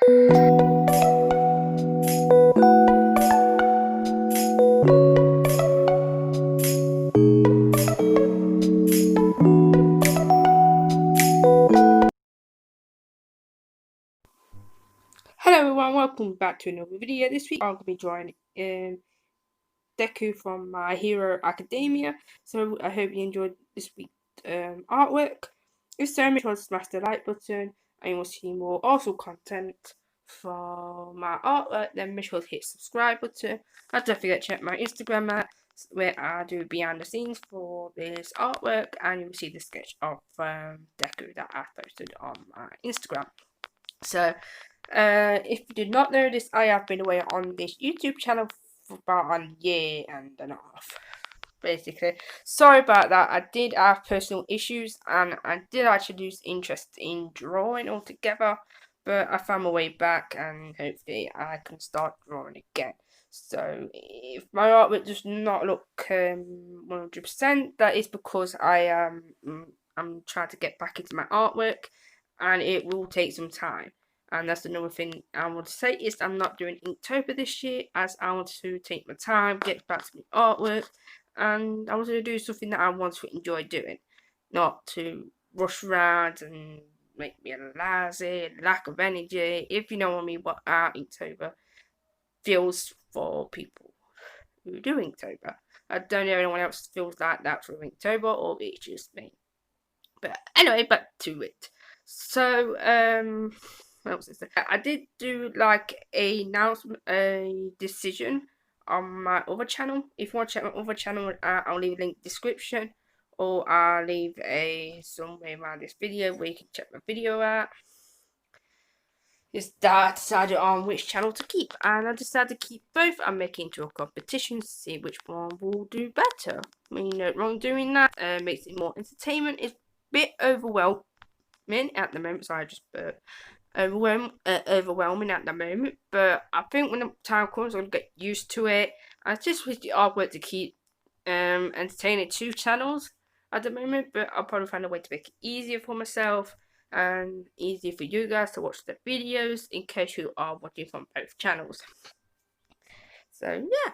Hello everyone, welcome back to another video. This week I'm going to be drawing Deku from My Hero Academia. So I hope you enjoyed this week's artwork. If so, make sure to smash the like button and you will see more awesome content from my artwork. Then make sure to hit the subscribe button. And don't forget to check my Instagram out where I do behind the scenes for this artwork and you will see the sketch of Deku that I posted on my Instagram. So if you did not know this, I have been away on this YouTube channel for about a year and a half, basically. Sorry about that. I did have personal issues and I did actually lose interest in drawing altogether, but I found my way back and hopefully I can start drawing again. So if my artwork does not look 100%, that is because I'm trying to get back into my artwork and it will take some time. And that's another thing I want to say is I'm not doing Inktober this year as I want to take my time, get back to my artwork, and I want to do something that I want to enjoy doing, not to rush around and make me lazy, lack of energy, if you know what I mean, what Inktober feels for people who do Inktober. I don't know if anyone else feels like that for Inktober or it's just me. But anyway, back to it. So, what else is there? I did do like a announcement, a decision on my other channel. If you want to check my other channel, I'll leave a link in the description, or I'll leave a somewhere around this video where you can check my video out. Is that I decided on which channel to keep, and I decided to keep both and make it into a competition to see which one will do better. I mean, no wrong doing that. Makes it more entertainment. It's a bit overwhelming at the moment. Sorry, I just burped. Overwhelming at the moment, but I think when the time comes, I'll get used to it. I just wish the artwork to keep entertaining two channels at the moment, but I'll probably find a way to make it easier for myself and easier for you guys to watch the videos in case you are watching from both channels. So yeah,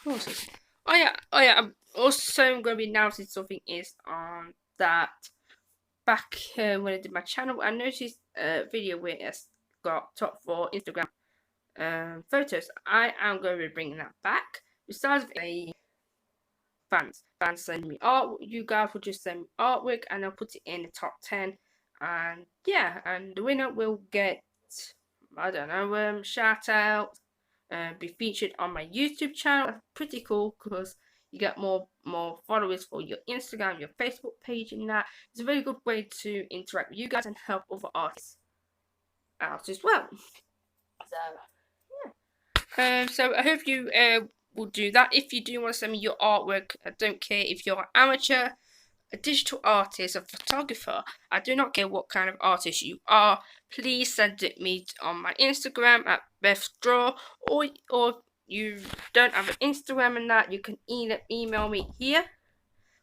what was this? Oh yeah. I'm also going to be announcing something is on that. Back when I did my channel, I noticed a video where it's got top 4 Instagram photos. I am going to be bringing that back. Besides the fans send me art, you guys will just send me artwork and I'll put it in the top 10. And yeah, and the winner will get, I don't know, shout out, be featured on my YouTube channel. That's pretty cool because you get more followers for your Instagram, your Facebook page, and that. It's a very good way to interact with you guys and help other artists out as well. So yeah. So I hope you will do that. If you do want to send me your artwork, I don't care if you're an amateur, a digital artist, a photographer. I do not care what kind of artist you are. Please send it me on my Instagram at BethDraw, or you don't have an Instagram and that, you can email me here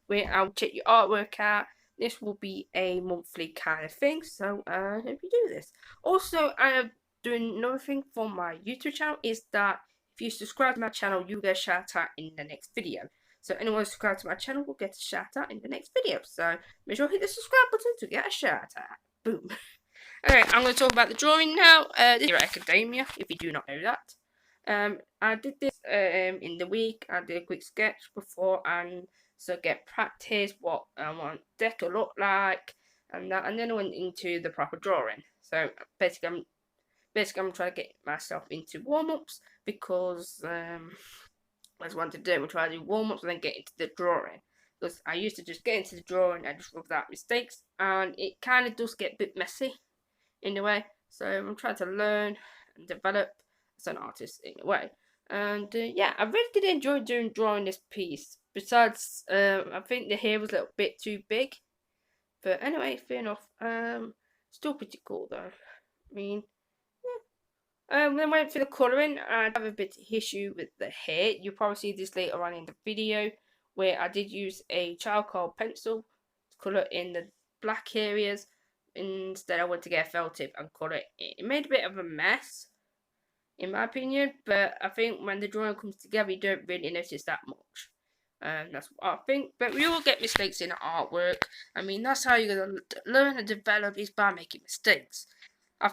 where I'll check your artwork out. This will be a monthly kind of thing, so I hope you do this. Also, I am doing another thing for my YouTube channel is that if you subscribe to my channel, you get a shout out in the next video. So anyone subscribed to my channel will get a shout out in the next video. So make sure to hit the subscribe button to get a shout out. Boom. Alright, I'm going to talk about the drawing now. This is Academia, if you do not know that. I did this in the week. I did a quick sketch before and so get practice what I want deck to look like and that, and then I went into the proper drawing. So basically I'm trying to get myself into warm-ups because I just want to do. We try to do warm-ups and then get into the drawing. Because I used to just get into the drawing and just without mistakes, and it kind of does get a bit messy in a way. So I'm trying to learn and develop as an artist in a way. And yeah, I really did enjoy drawing this piece. Besides, I think the hair was a little bit too big. But anyway, fair enough. Still pretty cool though. I mean, then I went for the colouring. I have a bit of issue with the hair. You'll probably see this later on in the video, where I did use a charcoal pencil to colour in the black areas. instead I went to get a felt tip and cut it. It made a bit of a mess, in my opinion, but I think when the drawing comes together, you don't really notice that much. That's what I think. But we all get mistakes in artwork. I mean, that's how you're gonna learn and develop, is by making mistakes. I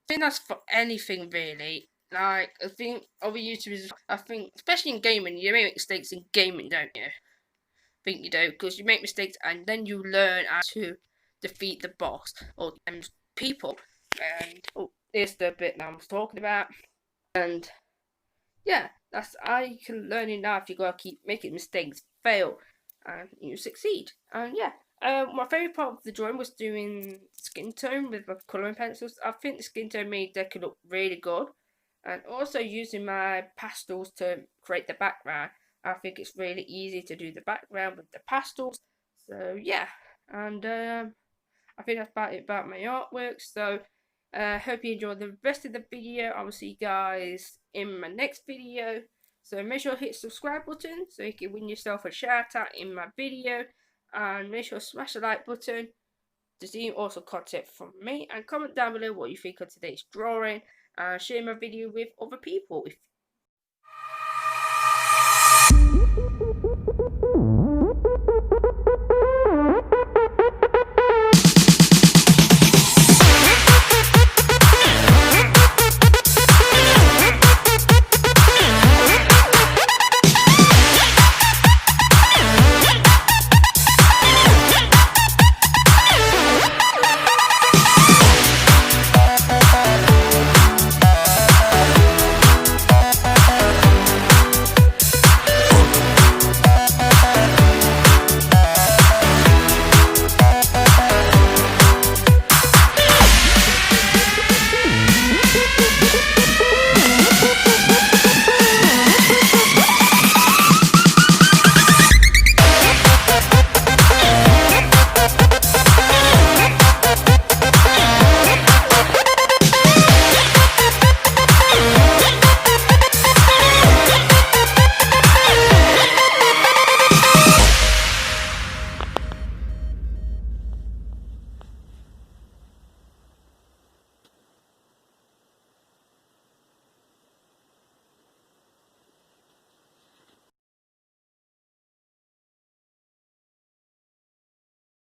think that's for anything really. Like, I think other YouTubers, I think, especially in gaming, you make mistakes in gaming, don't you? I think you do, because you make mistakes and then you learn how to defeat the boss or people. And oh, here's the bit that I was talking about. And yeah, that's how you can learn in life. You gotta keep making mistakes, fail, and you succeed. And yeah, my favorite part of the drawing was doing skin tone with my coloring pencils. I think the skin tone made Deku look really good, and also using my pastels to create the background. I think it's really easy to do the background with the pastels. So yeah, and I think that's about it about my artwork. So hope you enjoyed the rest of the video. I will see you guys in my next video. So make sure to hit the subscribe button so you can win yourself a shout out in my video. And make sure to smash the like button to see awesome content from me. And comment down below what you think of today's drawing. And share my video with other people.